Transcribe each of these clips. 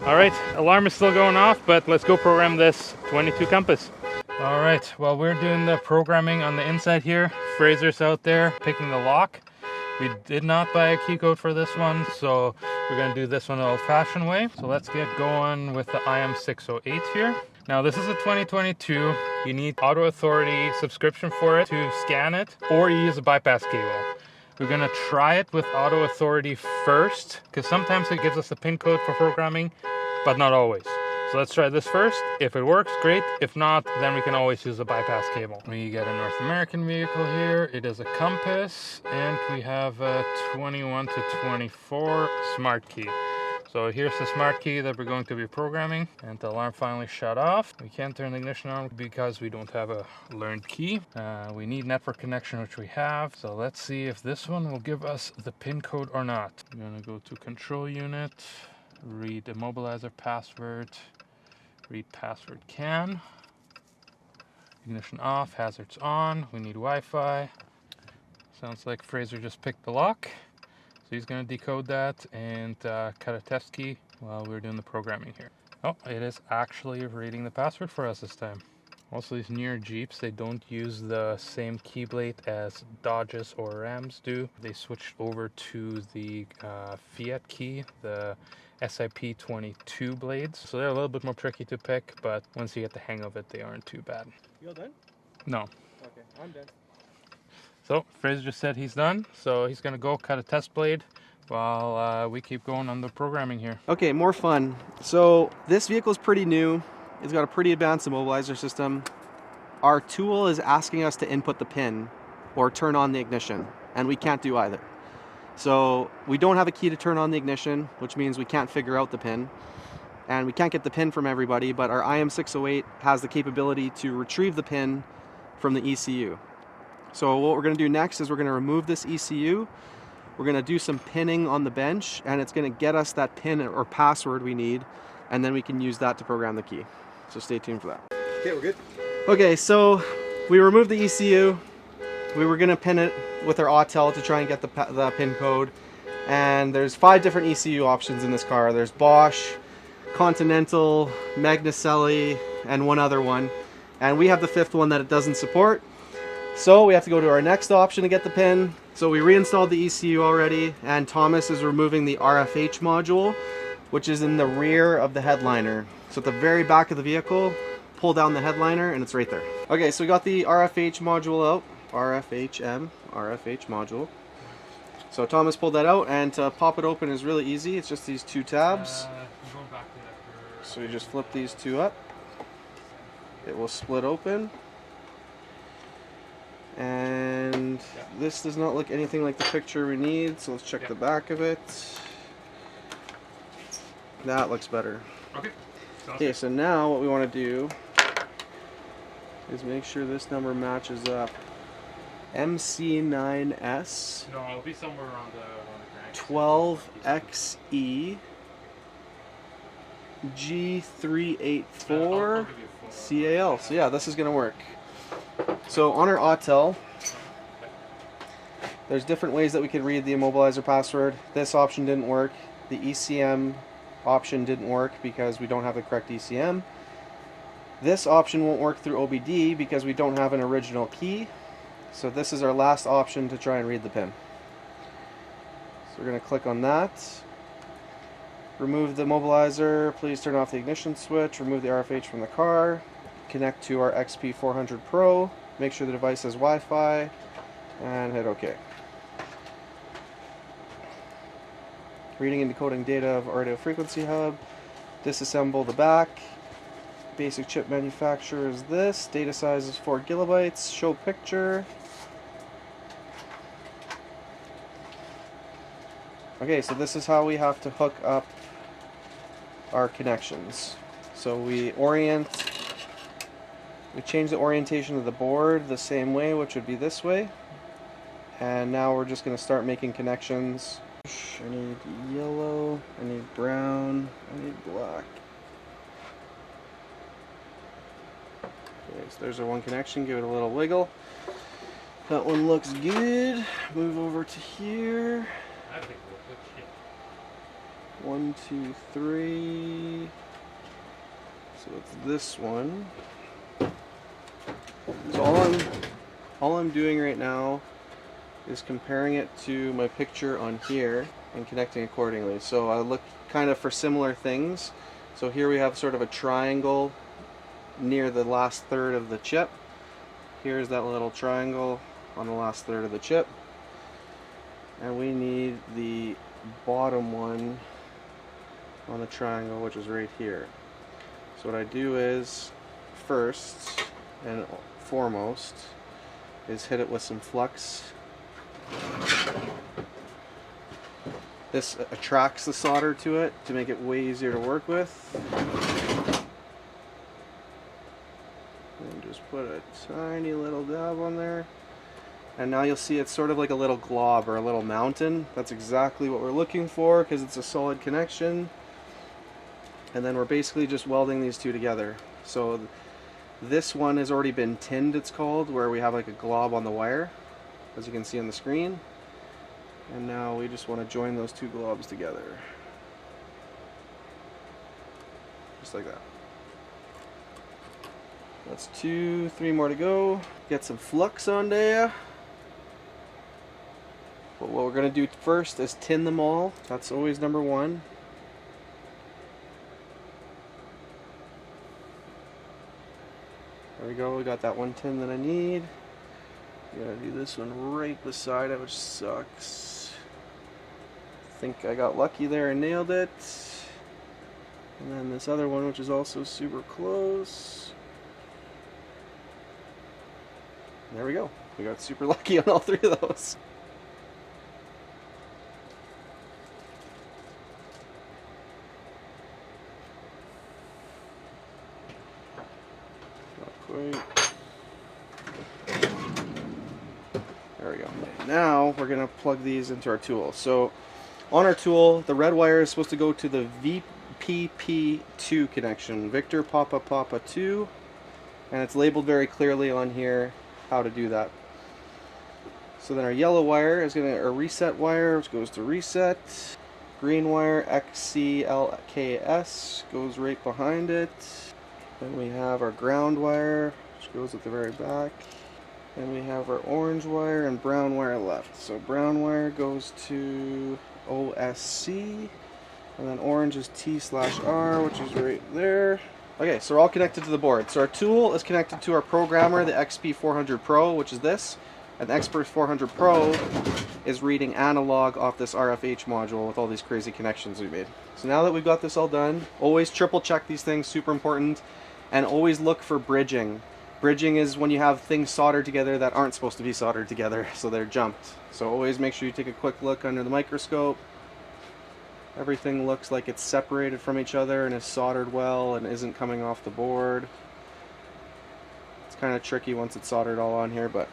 All right, alarm is still going off, but let's go program this 22 compass. All right, while we're doing the programming on the inside here, Fraser's out there picking the lock. We did not buy a key code for this one, so we're gonna do this one the old-fashioned way. So let's get going with the IM608 here. Now this is a 2022. You need Auto Authority subscription for it to scan it, or you use a bypass cable. We're gonna try it with Auto Authority first, because sometimes it gives us a pin code for programming, but not always. So let's try this first. If it works, great. If not, then we can always use a bypass cable. We got a North American vehicle here. It is a Compass, and we have a 21 to 24 smart key. So here's the smart key that we're going to be programming, and the alarm finally shut off. We can't turn the ignition on because we don't have a learned key. We need network connection, which we have. So let's see if this one will give us the pin code or not. I'm gonna go to control unit, read immobilizer password, read password can, ignition off, hazards on, we need Wi-Fi. Sounds like Fraser just picked the lock. So he's going to decode that and cut a test key while we're doing the programming here. Oh, it is actually reading the password for us this time. Also, these newer Jeeps, they don't use the same keyblade as Dodges or Rams do. They switched over to the Fiat key, the SIP22 blades. So they're a little bit more tricky to pick, but once you get the hang of it, they aren't too bad. You all done? No. Okay, I'm done. So Fraser just said he's done, so he's gonna go cut a test blade while we keep going on the programming here. Okay, more fun. So this vehicle is pretty new. It's got a pretty advanced immobilizer system. Our tool is asking us to input the pin or turn on the ignition, and we can't do either. So we don't have a key to turn on the ignition, which means we can't figure out the pin. And we can't get the pin from everybody, but our IM608 has the capability to retrieve the pin from the ECU. So what we're going to do next is we're going to remove this ECU. We're going to do some pinning on the bench, and it's going to get us that pin or password we need, and then we can use that to program the key. So stay tuned for that. Okay, we're good. Okay, so we removed the ECU. We were going to pin it with our Autel to try and get the pin code. And there's 5 different ECU options in this car. There's Bosch, Continental, Magnacelli, and one other one. And we have the 5th one that it doesn't support. So we have to go to our next option to get the pin. So we reinstalled the ECU already, and Thomas is removing the RFH module, which is in the rear of the headliner. So at the very back of the vehicle, pull down the headliner and it's right there. Okay, so we got the RFH module out. RFH module. So Thomas pulled that out, and to pop it open is really easy. It's just these 2 tabs. So you just flip these 2 up. It will split open. And this does not look anything like the picture we need, so let's check the back of it. That looks better. Okay, so now what we want to do is make sure this number matches up. MC9S. No, it'll be somewhere around the 12XE G384 CAL. So yeah, this is going to work. So on our Autel, there's different ways that we could read the immobilizer password. This option didn't work. The ECM option didn't work because we don't have the correct ECM. This option won't work through OBD because we don't have an original key. So this is our last option to try and read the pin. So we're going to click on that. Remove the immobilizer. Please turn off the ignition switch. Remove the RFH from the car. Connect to our XP400 Pro. Make sure the device has Wi-Fi. And hit OK. Reading and decoding data of radio frequency hub. Disassemble the back. Basic chip manufacturer is this. Data size is 4 gigabytes. Show picture. Okay, so this is how we have to hook up our connections. So we change the orientation of the board the same way, which would be this way. And now we're just going to start making connections. I need yellow, I need brown, I need black. Okay, so there's our one connection. Give it a little wiggle. That one looks good. Move over to here. 1, 2, 3. So it's this one. So all I'm doing right now is comparing it to my picture on here and connecting accordingly. So I look kind of for similar things. So here we have sort of a triangle near the last third of the chip. Here's that little triangle on the last third of the chip. And we need the bottom one on the triangle, which is right here. So what I do is, first and foremost, is hit it with some flux. This attracts the solder to it to make it way easier to work with. And just put a tiny little dab on there. And now you'll see it's sort of like a little glob or a little mountain. That's exactly what we're looking for because it's a solid connection. And then we're basically just welding these two together. So this one has already been tinned, it's called, where we have like a glob on the wire, as you can see on the screen. And now we just want to join those two globs together. Just like that. That's 2, 3 more to go. Get some flux on there. But what we're going to do first is tin them all. That's always number one. There we go, we got that one tin that I need. Gotta do this one right beside it, which sucks. I think I got lucky there and nailed it. And then this other one, which is also super close. There we go. We got super lucky on all 3 of those. There we go. Now we're going to plug these into our tool. So on our tool, the red wire is supposed to go to the VPP2 connection, Victor Papa Papa 2, and it's labeled very clearly on here how to do that. So then our yellow wire is going to, our reset wire, which goes to reset. Green wire, XCLKS, goes right behind it. Then we have our ground wire, which goes at the very back. Then we have our orange wire and brown wire left. So brown wire goes to OSC, and then orange is T/R, which is right there. Okay, so we're all connected to the board. So our tool is connected to our programmer, the XP400 Pro, which is this. And the XP400 Pro is reading analog off this RFH module with all these crazy connections we made. So now that we've got this all done, always triple check these things, super important. And always look for bridging. Bridging is when you have things soldered together that aren't supposed to be soldered together, so they're jumped. So always make sure you take a quick look under the microscope. Everything looks like it's separated from each other and is soldered well and isn't coming off the board. It's kind of tricky once it's soldered all on here, but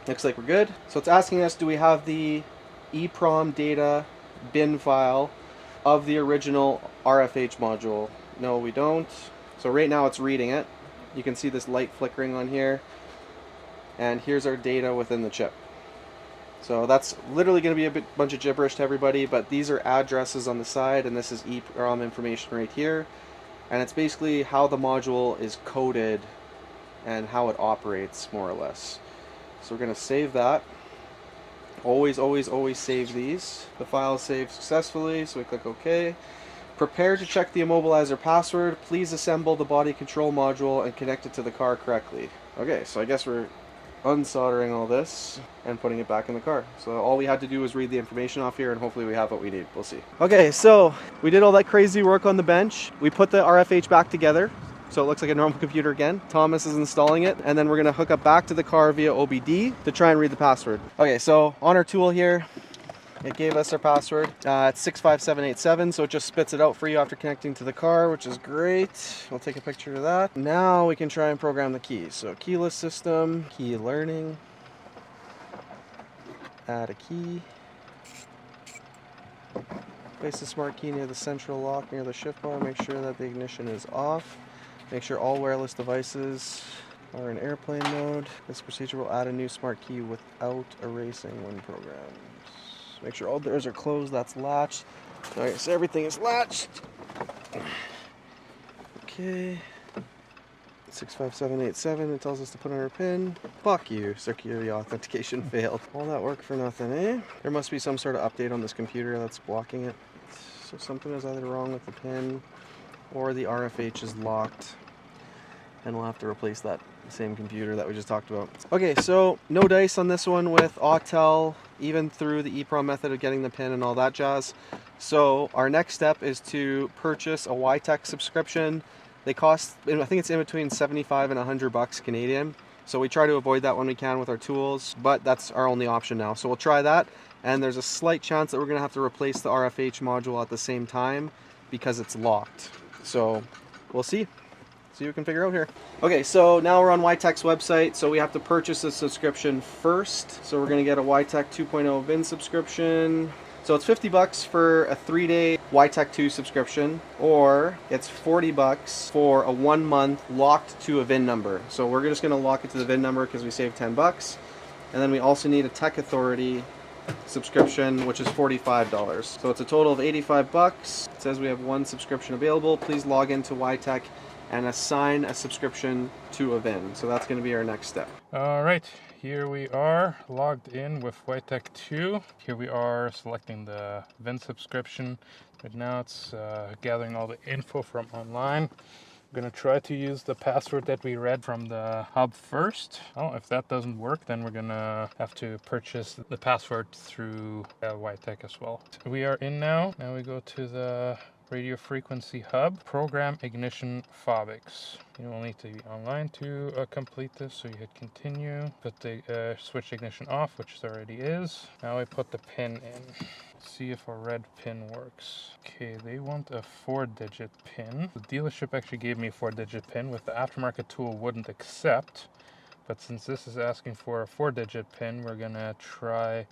looks like we're good. So it's asking us, do we have the EEPROM data bin file of the original RFH module? No, we don't. So right now it's reading it. You can see this light flickering on here. And here's our data within the chip. So that's literally going to be a bunch of gibberish to everybody, but these are addresses on the side, and this is EEPROM information right here. And it's basically how the module is coded and how it operates, more or less. So we're going to save that. Always, always, always save these. The file is saved successfully, so we click OK. Prepare to check the immobilizer password. Please assemble the body control module and connect it to the car correctly. Okay, so I guess we're unsoldering all this and putting it back in the car. So all we had to do was read the information off here, and hopefully we have what we need. We'll see. Okay, so we did all that crazy work on the bench. We put the RFH back together, so it looks like a normal computer again. Thomas is installing it, and then we're going to hook up back to the car via OBD to try and read the password. Okay, so on our tool here, it gave us our password. It's 65787, so it just spits it out for you after connecting to the car, which is great. We'll take a picture of that. Now we can try and program the keys. So keyless system, key learning, add a key. Place the smart key near the central lock near the shift bar. Make sure that the ignition is off. Make sure all wireless devices are in airplane mode. This procedure will add a new smart key without erasing when programmed. Make sure all doors are closed, that's latched. Alright, so everything is latched. Okay. 65787, it tells us to put in our pin. Fuck you, security authentication failed. All that work for nothing, eh? There must be some sort of update on this computer that's blocking it. So something is either wrong with the pin or the RFH is locked. And we'll have to replace that same computer that we just talked about. Okay, so no dice on this one with Autel, even through the EEPROM method of getting the pin and all that jazz. So our next step is to purchase a WiTech subscription. They cost, I think it's in between 75 and 100 bucks Canadian. So we try to avoid that when we can with our tools, but that's our only option now. So we'll try that, and there's a slight chance that we're gonna have to replace the RFH module at the same time because it's locked. So we'll see. See what we can figure out here. Okay, so now we're on WiTech's website, so we have to purchase a subscription first. So we're gonna get a WiTech 2.0 VIN subscription. So it's 50 bucks for a 3-day WiTech 2 subscription, or it's 40 bucks for a 1-month locked to a VIN number. So we're just gonna lock it to the VIN number because we saved 10 bucks. And then we also need a Tech Authority subscription, which is $45. So it's a total of 85 bucks. It says we have 1 subscription available. Please log into WiTech and assign a subscription to a VIN. So that's gonna be our next step. All right, here we are logged in with WiTech 2. Here we are selecting the VIN subscription. Right now it's gathering all the info from online. I'm gonna try to use the password that we read from the hub first. Well, if that doesn't work, then we're gonna have to purchase the password through WiTech as well. We are in now. Now we go to the radio frequency hub, program ignition phobics. You will need to be online to complete this, so you hit continue, put the switch ignition off, which it already is. Now we put the pin in. See if a red pin works. Okay, they want a 4-digit pin. The dealership actually gave me a 4-digit pin, with the aftermarket tool wouldn't accept, but since this is asking for a 4-digit pin, we're gonna try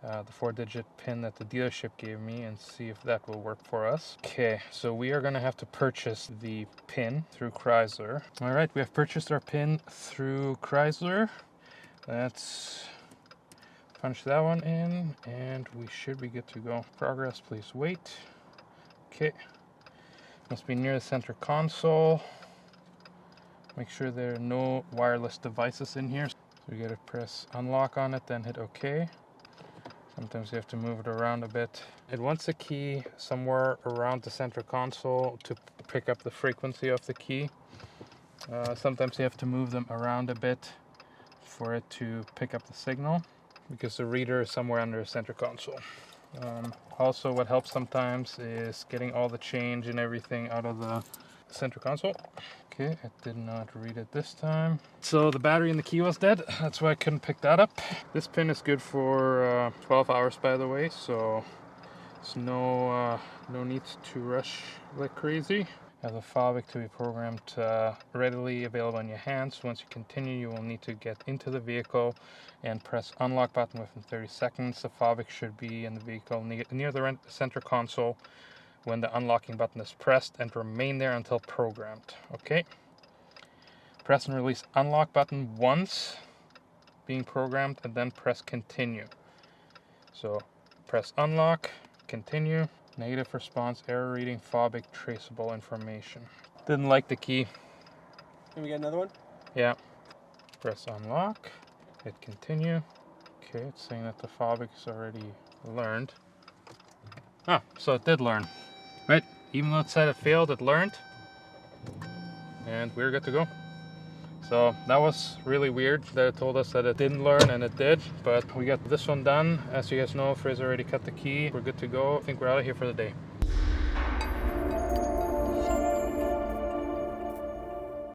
the 4-digit pin that the dealership gave me and see if that will work for us. Okay, so we are gonna have to purchase the pin through Chrysler. All right, we have purchased our pin through Chrysler. Let's punch that one in and we should be good to go. Progress, please wait. Okay, must be near the center console. Make sure there are no wireless devices in here. So we gotta press unlock on it, then hit OK. Sometimes you have to move it around a bit. It wants a key somewhere around the center console to pick up the frequency of the key. Sometimes you have to move them around a bit for it to pick up the signal, because the reader is somewhere under the center console. Also, what helps sometimes is getting all the change and everything out of the center console. Okay, it did not read it this time. So the battery in the key was dead. That's why I couldn't pick that up. This pin is good for 12 hours, by the way, so there's no need to rush like crazy. Have the fobic to be programmed readily available in your hands. Once you continue, you will need to get into the vehicle and press unlock button within 30 seconds. The fobic should be in the vehicle near the center console when the unlocking button is pressed, and remain there until programmed. Okay. Press and release unlock button once being programmed, and then press continue. So press unlock, continue. Negative response, error reading, fobic, traceable information. Didn't like the key. Can we get another one? Yeah. Press unlock, hit continue. Okay, it's saying that the fobic is already learned. Ah, so it did learn. Right, even though it said it failed, it learned. And we're good to go. So that was really weird that it told us that it didn't learn, and it did. But we got this one done. As you guys know, Fraser already cut the key. We're good to go. I think we're out of here for the day.